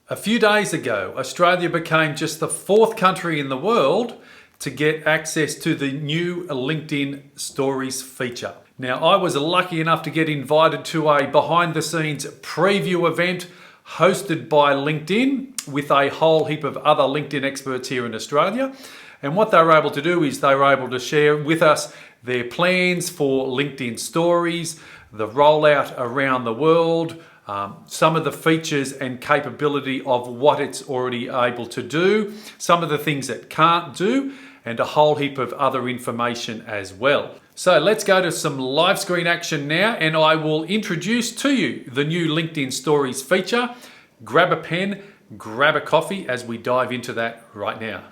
A few days ago, Australia became just the 4th country in the world to get access to the new LinkedIn Stories feature. Now, I was lucky enough to get invited to a behind-the-scenes preview event hosted by LinkedIn with a whole heap of other LinkedIn experts here in Australia. And what they were able to do is they were able to share with us their plans for LinkedIn Stories, the rollout around the world, some of the features and capability of what it's already able to do, some of the things it can't do, and a whole heap of other information as well. So let's go to some live screen action now, and I will introduce to you the new LinkedIn Stories feature. Grab a pen, grab a coffee as we dive into that right now.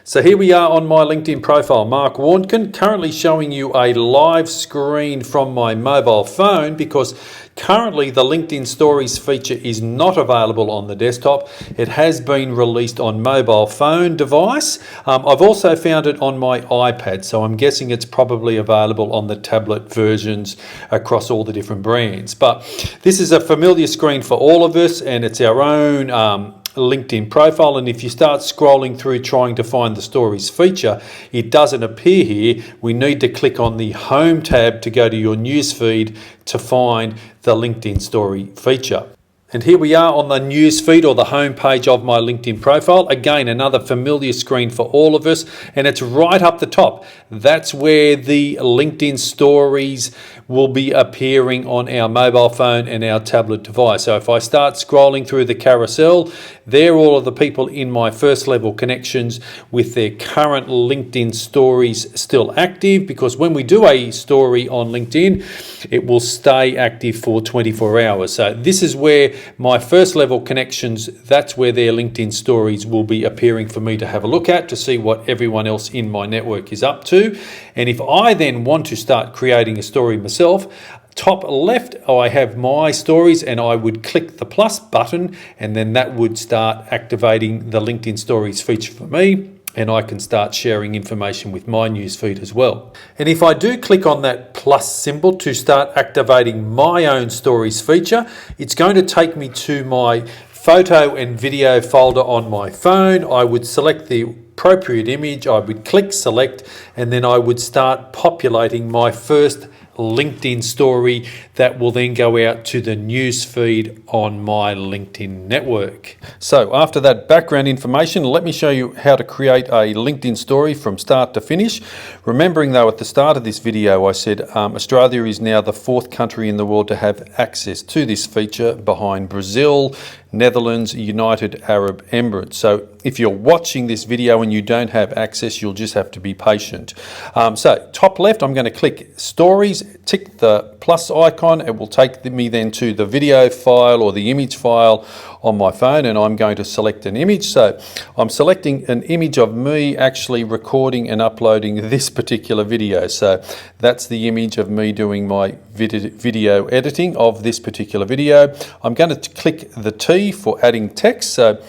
So here we are on my LinkedIn profile, Mark Warnken, currently showing you a live screen from my mobile phone because currently the LinkedIn Stories feature is not available on the desktop. It has been released on mobile phone device. I've also found it on my iPad, so I'm guessing it's probably available on the tablet versions across all the different brands. But this is a familiar screen for all of us, and it's our own LinkedIn profile, and if you start scrolling through trying to find the Stories feature, it doesn't appear here. We need to click on the Home tab to go to your newsfeed to find the LinkedIn Story feature. And here we are on the newsfeed or the home page of my LinkedIn profile. Again, another familiar screen for all of us, and it's right up the top. That's where the LinkedIn Stories will be appearing on our mobile phone and our tablet device. So if I start scrolling through the carousel, there are all of the people in my first level connections with their current LinkedIn Stories still active, because when we do a story on LinkedIn, it will stay active for 24 hours. So this is where my first level connections, that's where their LinkedIn Stories will be appearing for me to have a look at to see what everyone else in my network is up to. And if I then want to start creating a story myself, top left I have my stories, and I would click the plus button, and then that would start activating the LinkedIn Stories feature for me, and I can start sharing information with my newsfeed as well. And if I do click on that plus symbol to start activating my own Stories feature, it's going to take me to my photo and video folder on my phone. I would select the appropriate image, I would click select, and then I would start populating my first LinkedIn story that will then go out to the news feed on my LinkedIn network. So after that background information, let me show you how to create a LinkedIn story from start to finish. Remembering though, at the start of this video, I said Australia is now the 4th country in the world to have access to this feature, behind Brazil, Netherlands, United Arab Emirates. So if you're watching this video and you don't have access, you'll just have to be patient. So top left, I'm going to click Stories, tick the plus icon. It will take me then to the video file or the image file on my phone, and I'm going to select an image. So I'm selecting an image of me actually recording and uploading this particular video. So that's the image of me doing my video editing of this particular video. I'm going to click the T for adding text. So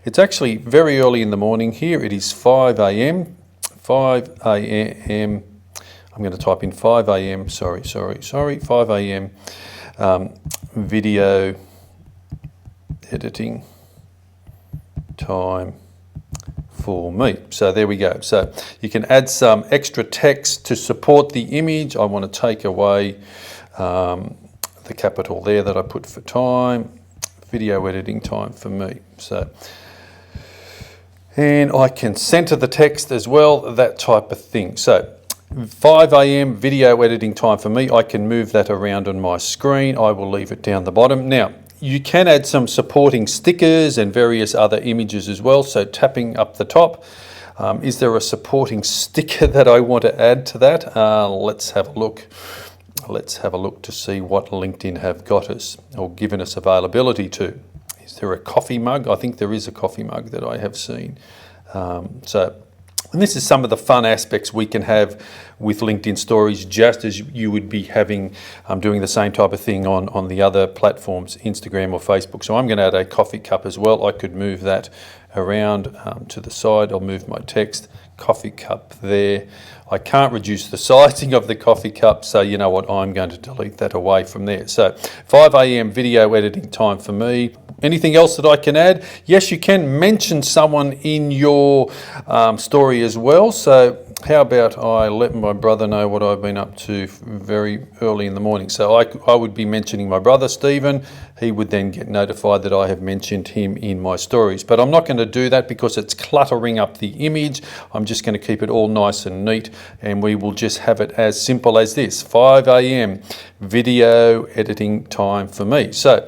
it's actually very early in the morning here. It is 5 a.m. 5 a.m. I'm going to type in 5 a.m. 5 a.m. Video editing time for me. So there we go. So you can add some extra text to support the image. I want to take away the capital there that I put for time. Video editing time for me. So, and I can center the text as well, that type of thing. So 5 a.m. video editing time for me. I can move that around on my screen. I will leave it down the bottom. Now, you can add some supporting stickers and various other images as well. So tapping up the top, is there a supporting sticker that I want to add to that? Let's have a look. Let's have a look to see what LinkedIn have got us or given us availability to. Is there a coffee mug? I think there is a coffee mug that I have seen. So And this is some of the fun aspects we can have with LinkedIn Stories, just as you would be having doing the same type of thing on the other platforms, Instagram or Facebook. So I'm going to add a coffee cup as well. I could move that around to the side. I'll move my text, coffee cup there. I can't reduce the sizing of the coffee cup, so you know what, I'm going to delete that away from there. So 5 a.m. video editing time for me. Anything else that I can add? Yes, you can mention someone in your story as well. So how about I let my brother know what I've been up to very early in the morning. So I would be mentioning my brother, Stephen. He would then get notified that I have mentioned him in my stories. But I'm not going to do that because it's cluttering up the image. I'm just going to keep it all nice and neat, and we will just have it as simple as this: 5 a.m. video editing time for me. So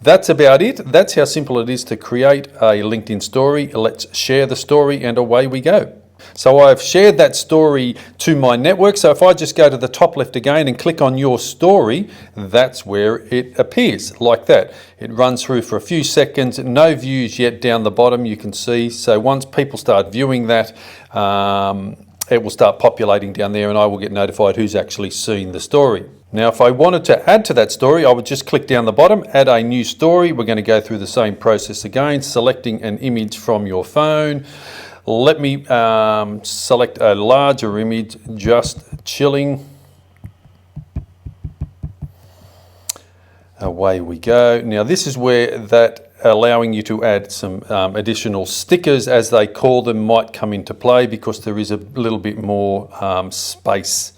that's about it. That's how simple it is to create a LinkedIn story. Let's share the story and away we go. So I've shared that story to my network. So if I just go to the top left again and click on your story, that's where it appears, like that. It runs through for a few seconds, no views yet down the bottom, you can see. So once people start viewing that, it will start populating down there and I will get notified who's actually seen the story. Now, if I wanted to add to that story, I would just click down the bottom, add a new story. We're going to go through the same process again, selecting an image from your phone. Let me select a larger image, just chilling. Away we go. Now, this is where that allowing you to add some additional stickers, as they call them, might come into play, because there is a little bit more space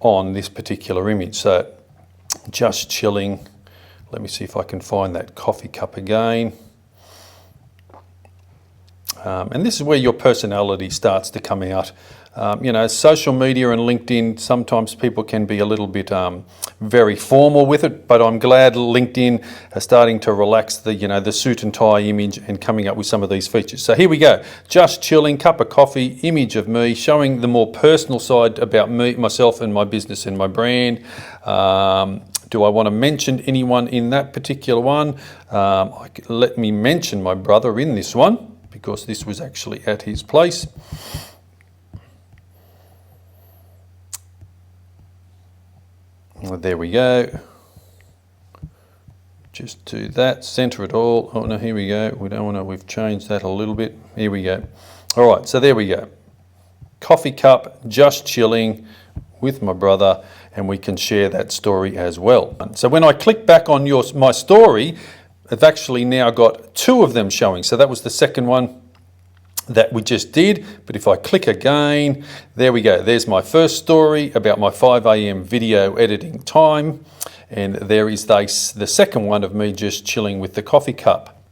on this particular image. So just chilling. Let me see if I can find that coffee cup again. And this is where your personality starts to come out. You know, social media and LinkedIn, sometimes people can be a little bit very formal with it, but I'm glad LinkedIn are starting to relax the, you know, the suit and tie image and coming up with some of these features. So here we go, just chilling, cup of coffee, image of me, showing the more personal side about me, myself and my business and my brand. Do I want to mention anyone in that particular one? Let me mention my brother in this one, because this was actually at his place. Well, there we go. Just do that, center it all. Oh no, here we go. We don't want to, we've changed that a little bit. Here we go. All right, so there we go. Coffee cup, just chilling with my brother, and we can share that story as well. So when I click back on my story, I've actually now got 2 of them showing. So that was the second one that we just did. But if I click again, there we go. There's my first story about my 5 a.m. video editing time. And there is the second one of me just chilling with the coffee cup.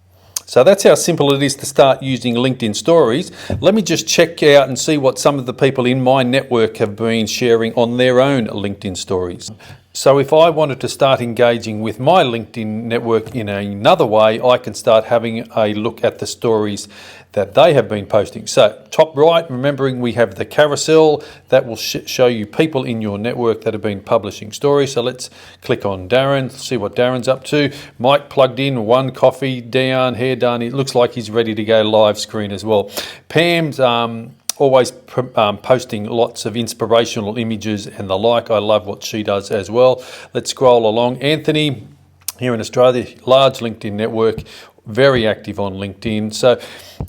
So that's how simple it is to start using LinkedIn Stories. Let me just check out and see what some of the people in my network have been sharing on their own LinkedIn Stories. So if I wanted to start engaging with my LinkedIn network in another way, I can start having a look at the stories that they have been posting. So top right, remembering we have the carousel that will show you people in your network that have been publishing stories. So let's click on Darren, see what Darren's up to. Mike plugged in, 1 coffee down, hair done. It looks like he's ready to go live screen as well. Pam's always posting lots of inspirational images and the like. I love what she does as well. Let's scroll along. Anthony, here in Australia, large LinkedIn network, very active on LinkedIn. So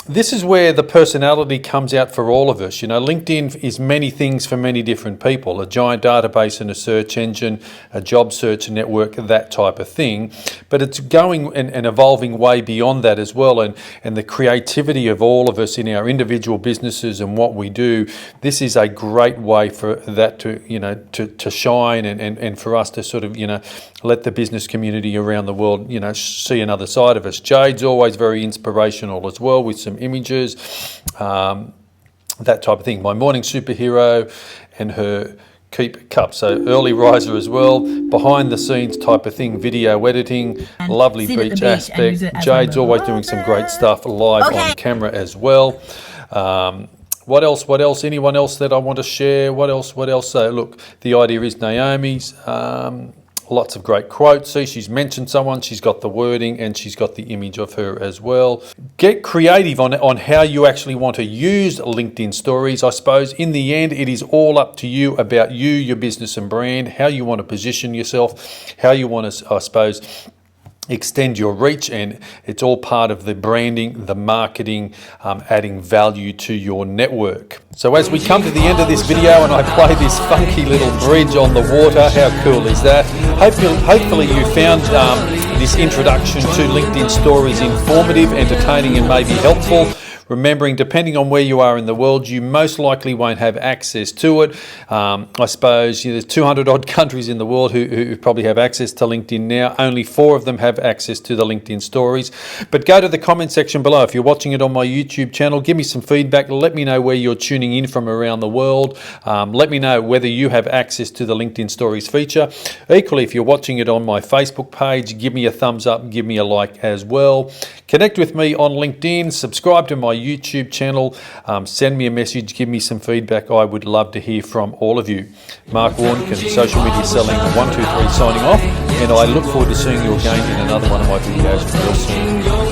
this is where the personality comes out for all of us. You know, LinkedIn is many things for many different people, a giant database and a search engine, a job search network, that type of thing. But it's going and evolving way beyond that as well. And the creativity of all of us in our individual businesses and what we do, this is a great way for that to, you know, to shine and for us to sort of, you know, let the business community around the world, you know, see another side of us. Jade's always very inspirational as well, with some images, that type of thing. My morning superhero and her keep cup. So early riser as well, behind the scenes type of thing, video editing, and lovely beach aspect. Jade's always doing some great stuff live on camera as well. What else? Anyone else that I want to share? What else? So look, the idea is Naomi's Lots of great quotes. See, she's mentioned someone, she's got the wording, and she's got the image of her as well. Get creative on how you actually want to use LinkedIn stories. I suppose in the end, it is all up to you about you, your business and brand, how you want to position yourself, how you want to, I suppose, extend your reach, and it's all part of the branding, the marketing, adding value to your network. So as we come to the end of this video and I play this funky little bridge on the water, how cool is that? Hopefully you found this introduction to LinkedIn stories informative, entertaining, and maybe helpful. Remembering, depending on where you are in the world, you most likely won't have access to it. I suppose there's 200 odd countries in the world who probably have access to LinkedIn now. Only 4 of them have access to the LinkedIn stories. But go to the comment section below. If you're watching it on my YouTube channel, give me some feedback. Let me know where you're tuning in from around the world. Let me know whether you have access to the LinkedIn stories feature. Equally, if you're watching it on my Facebook page, give me a thumbs up, give me a like as well. Connect with me on LinkedIn, subscribe to my YouTube channel, send me a message, give me some feedback. I would love to hear from all of you. Mark Warnken, Social Media Selling 123 signing off, and I look forward to seeing you again in another one of my videos real soon.